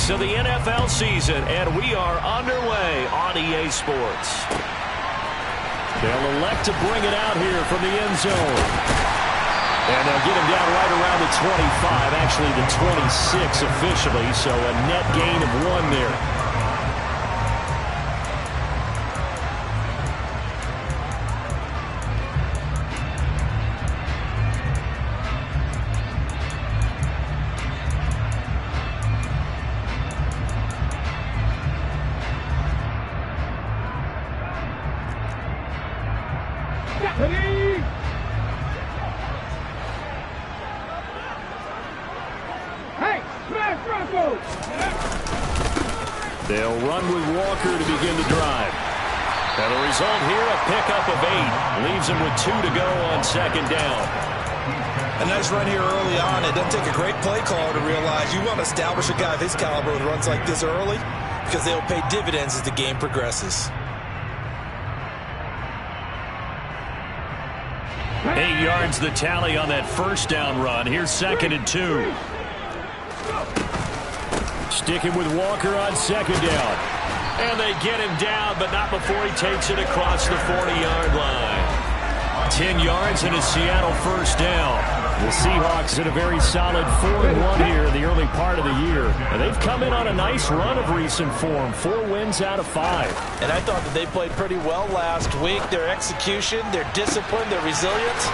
weeks of the NFL season, and we are underway on EA Sports. They'll elect to bring it out here from the end zone. And they'll get him down right around the 25, actually the 26 officially, so a net gain of 1 there. They'll run with Walker to begin the drive. And the result here, a pickup of 8. Leaves him with 2 to go on second down. A nice run here early on. It doesn't take a great play caller to realize you want to establish a guy of his caliber with runs like this early because they'll pay dividends as the game progresses. 8 yards the tally on that first down run. Here's 2nd and 2. Sticking with Walker on second down. And they get him down, but not before he takes it across the 40-yard line. 10 yards and a Seattle first down. The Seahawks in a very solid 4-1 here in the early part of the year. And they've come in on a nice run of recent form. 4 wins out of 5. And I thought that they played pretty well last week. Their execution, their discipline, their resilience,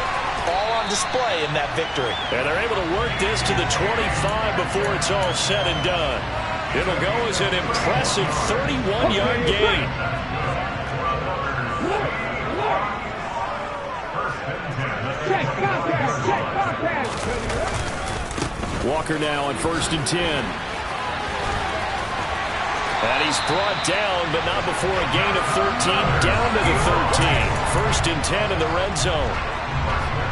all on display in that victory. And they're able to work this to the 25 before it's all said and done. It'll go as an impressive 31-yard gain. Walker now on 1st and 10. And he's brought down, but not before a gain of 13, down to the 13. 1st and 10 in the red zone.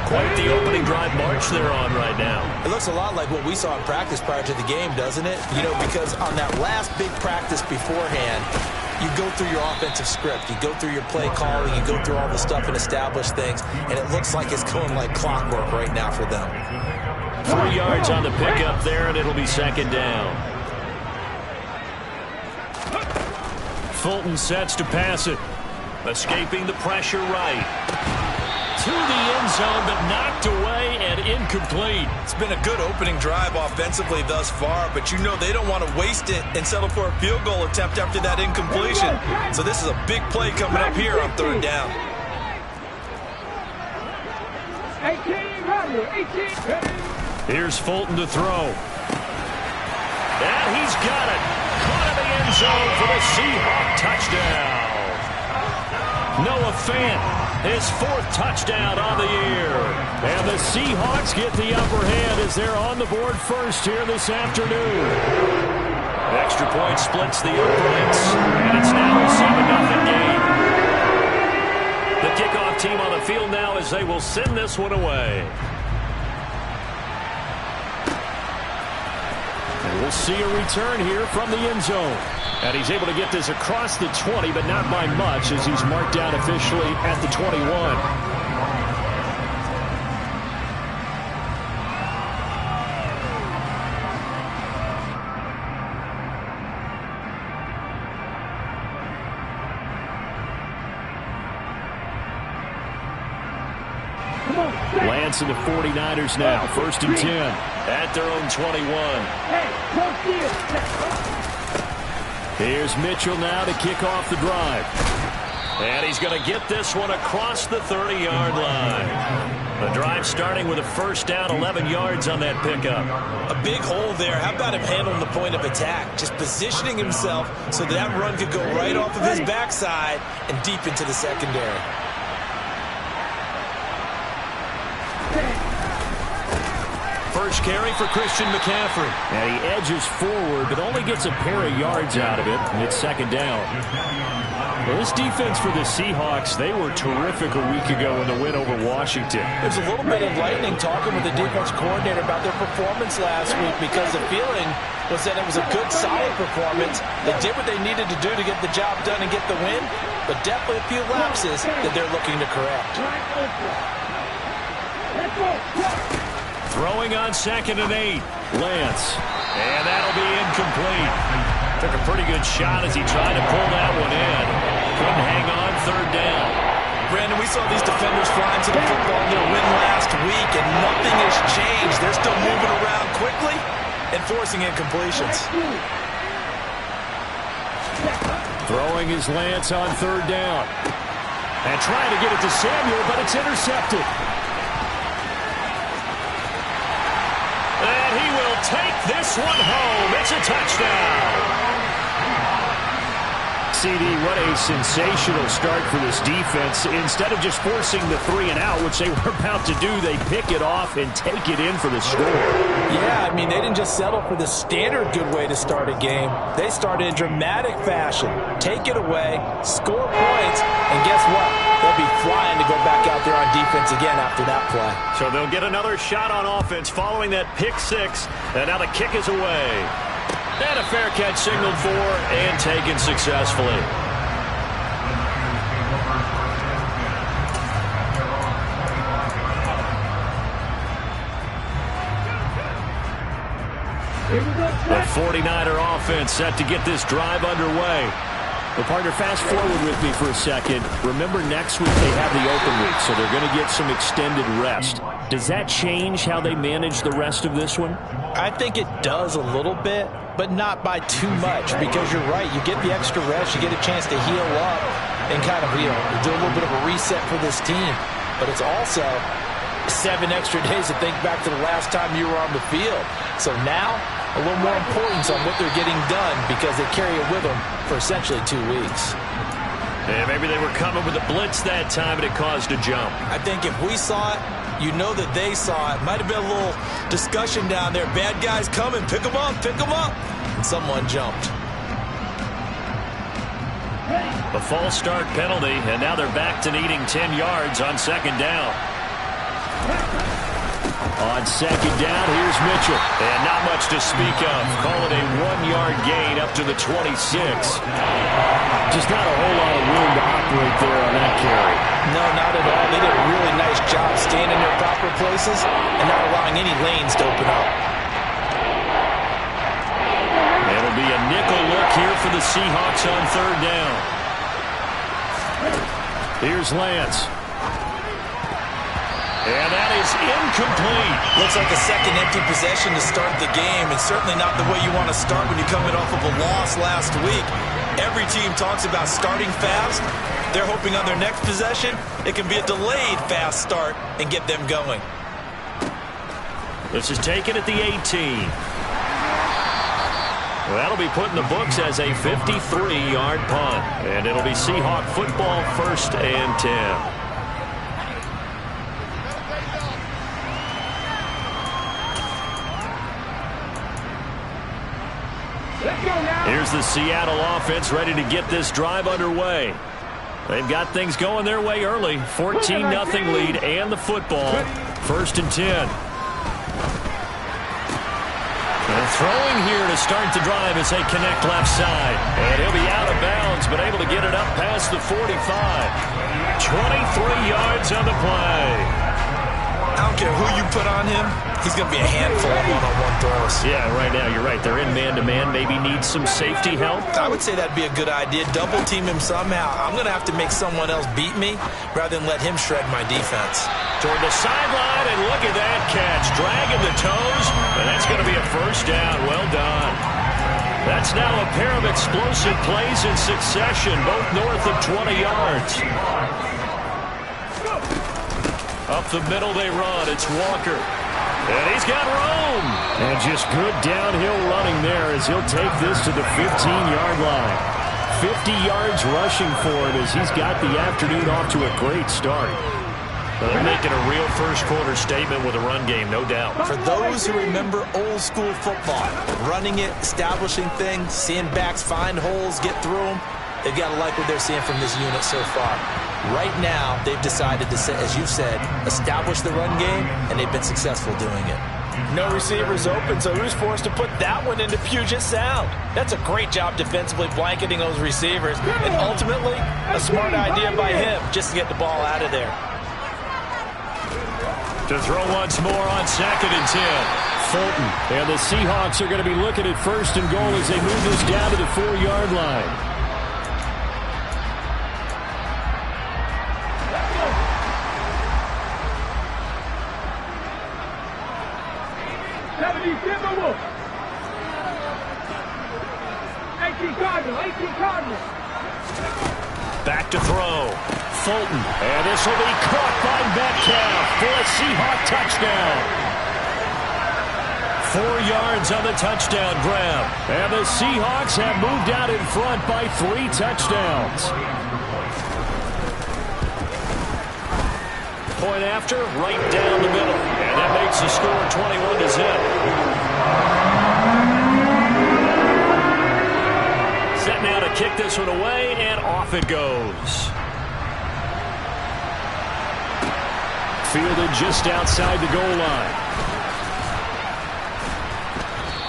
Quite the opening drive march they're on right now. It looks a lot like what we saw in practice prior to the game, doesn't it? You know, because on that last big practice beforehand, you go through your offensive script. You go through your play calling. You go through all the stuff and establish things. And it looks like it's going like clockwork right now for them. 3 yards on the pickup there, and it'll be 2nd down. Fulton sets to pass it. Escaping the pressure right. To the end zone, but knocked away and incomplete. It's been a good opening drive offensively thus far, but you know they don't want to waste it and settle for a field goal attempt after that incompletion. So this is a big play coming up here on 3rd down. 18. Here's Fulton to throw. And he's got it. Caught in the end zone for the Seahawk touchdown. Noah Fant, his 4th touchdown on the year. And the Seahawks get the upper hand as they're on the board first here this afternoon. Extra point splits the uprights, and it's now a 7-0 game. The kickoff team on the field now as they will send this one away. And we'll see a return here from the end zone. And he's able to get this across the 20, but not by much as he's marked down officially at the 21. Lance and the 49ers now, 1st and 10 at their own 21. Here's Mitchell now to kick off the drive. And he's going to get this one across the 30-yard line. The drive starting with a first down, 11 yards on that pickup. A big hole there. How about him handling the point of attack? Just positioning himself so that run could go right off of his backside and deep into the secondary. First carry for Christian McCaffrey. And he edges forward, but only gets a pair of yards out of it. And it's 2nd down. Well, this defense for the Seahawks, they were terrific a week ago in the win over Washington. There's a little bit of lightning talking with the defense coordinator about their performance last week because the feeling was that it was a good, solid performance. They did what they needed to do to get the job done and get the win, but definitely a few lapses that they're looking to correct. Throwing on 2nd and 8. Lance. And that'll be incomplete. Took a pretty good shot as he tried to pull that one in. Couldn't hang on, third down. Brandon, we saw these defenders flying to the football in their win last week, and nothing has changed. They're still moving around quickly and forcing incompletions. Throwing his Lance on third down. And trying to get it to Samuel, but it's intercepted. And he will take this one home. It's a touchdown. CD, what a sensational start for this defense. Instead of just forcing the 3-and-out, which they were about to do, they pick it off and take it in for the score. Yeah, I mean, they didn't just settle for the standard good way to start a game. They started in dramatic fashion. Take it away, score points, and guess what? They'll be flying to go back out there on defense again after that play. So they'll get another shot on offense following that pick six, and now the kick is away. And a fair catch signaled for and taken successfully. The 49er offense set to get this drive underway. Well, partner, fast forward with me for a second. Remember, next week they have the open week, so they're going to get some extended rest. Does that change how they manage the rest of this one? I think it does a little bit, but not by too much, because you're right. You get the extra rest, you get a chance to heal up and kind of, do a little bit of a reset for this team. But it's also 7 extra days to think back to the last time you were on the field. So now, a little more importance on what they're getting done because they carry it with them for essentially 2 weeks. Yeah, maybe they were coming with a blitz that time and it caused a jump. I think if we saw it, you know that they saw it. Might have been a little discussion down there. Bad guys coming. Pick them up. Pick them up. And someone jumped. A false start penalty, and now they're back to needing 10 yards on second down. On second down, here's Mitchell. And not much to speak of. Call it a 1-yard gain up to the 26. Just not a whole lot of room to operate there on that carry. No, not at all. They did a really nice job staying in their proper places and not allowing any lanes to open up. It'll be a nickel look here for the Seahawks on third down. Here's Lance. And that is incomplete. Looks like a second empty possession to start the game, and certainly not the way you want to start when you're coming off of a loss last week. Every team talks about starting fast. They're hoping on their next possession, it can be a delayed fast start and get them going. This is taken at the 18. Well, that'll be put in the books as a 53-yard punt. And it'll be Seahawk football, 1st and 10. Here's the Seattle offense ready to get this drive underway. They've got things going their way early. 14-0 lead and the football. 1st and 10. And throwing here to start the drive as they connect left side. And he'll be out of bounds, but able to get it up past the 45. 23 yards on the play. I don't care who you put on him. He's going to be a handful of one-on-one throws. Yeah, right now you're right. They're in man-to-man. Maybe need some safety help. I would say that'd be a good idea. Double team him somehow. I'm going to have to make someone else beat me rather than let him shred my defense. Toward the sideline, and look at that catch. Dragging the toes, and that's going to be a 1st down. Well done. That's now a pair of explosive plays in succession, both north of 20 yards. Up the middle they run. It's Walker. And he's got room. And just good downhill running there as he'll take this to the 15-yard line. 50 yards rushing for him as he's got the afternoon off to a great start. Well, they're making a real first-quarter statement with a run game, no doubt. For those who remember old-school football, running it, establishing things, seeing backs find holes, get through them, they've got to like what they're seeing from this unit so far. Right now, they've decided to, as you said, establish the run game, and they've been successful doing it. No receivers open, so who's forced to put that one into Puget Sound? That's a great job defensively blanketing those receivers, and ultimately, a smart idea by him just to get the ball out of there. To throw once more on 2nd and 10. Fulton. And the Seahawks are going to be looking at 1st and goal as they move this down to the 4-yard line. Back to throw. Fulton. And this will be caught by Metcalf for a Seahawk touchdown. 4 yards on the touchdown grab. And the Seahawks have moved out in front by 3 touchdowns. Point after, right down the middle. And that makes the score 21-0. Set now to kick this one away, and off it goes. Fielded just outside the goal line.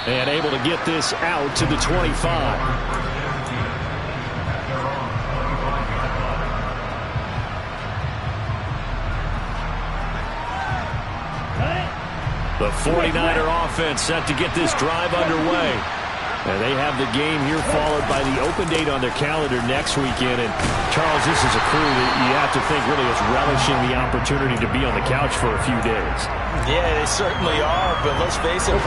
And able to get this out to the 25. The 49er offense set to get this drive underway. And they have the game here followed by the open date on their calendar next weekend. And, Charles, this is a crew that you have to think really is relishing the opportunity to be on the couch for a few days. Yeah, they certainly are, but let's face it,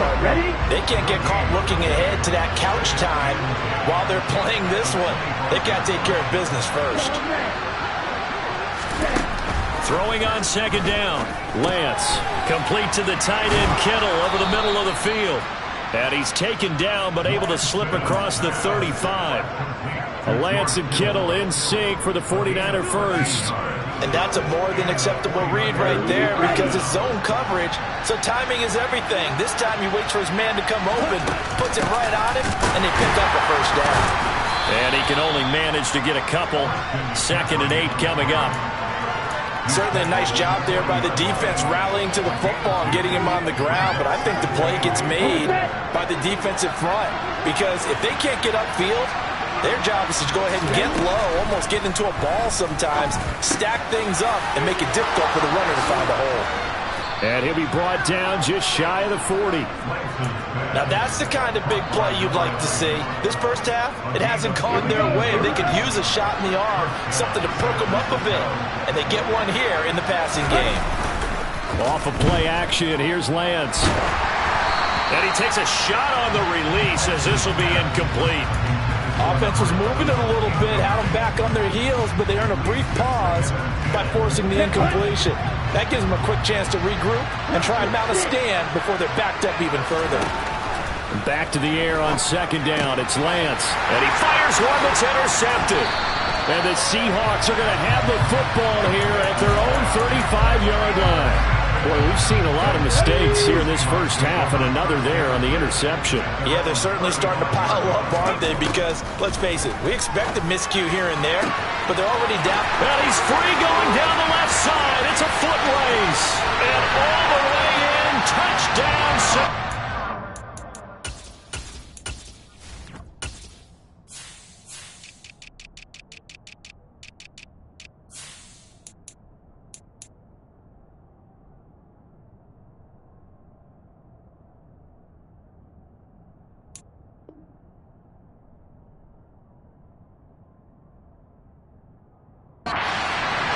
they can't get caught looking ahead to that couch time while they're playing this one. They've got to take care of business first. Throwing on 2nd down. Lance complete to the tight end Kittle over the middle of the field. And he's taken down but able to slip across the 35. Lance and Kittle in sync for the 49er first. And that's a more than acceptable read right there because it's zone coverage, so timing is everything. This time he waits for his man to come open, puts it right on him, and they pick up a first down. And he can only manage to get a couple. 2nd and 8 coming up. Certainly a nice job there by the defense rallying to the football and getting him on the ground, but I think the play gets made by the defensive front because if they can't get upfield, their job is to go ahead and get low, almost get into a ball sometimes, stack things up, and make it difficult for the runner to find a hole. And he'll be brought down just shy of the 40. Now that's the kind of big play you'd like to see. This first half, it hasn't gone their way. They could use a shot in the arm, something to perk them up a bit. And they get one here in the passing game. Off of play action, here's Lance. And he takes a shot on the release as this will be incomplete. Offense was moving it a little bit, had them back on their heels, but they earn a brief pause by forcing the incompletion. That gives them a quick chance to regroup and try and mount a stand before they're backed up even further. Back to the air on 2nd down. It's Lance. And he fires one that's intercepted. And the Seahawks are going to have the football here at their own 35-yard line. Boy, we've seen a lot of mistakes here in this first half, and another there on the interception. Yeah, they're certainly starting to pile up, aren't they? Because, let's face it, we expect a miscue here and there, but they're already down. And he's free going down the left side. It's a foot race. And all the way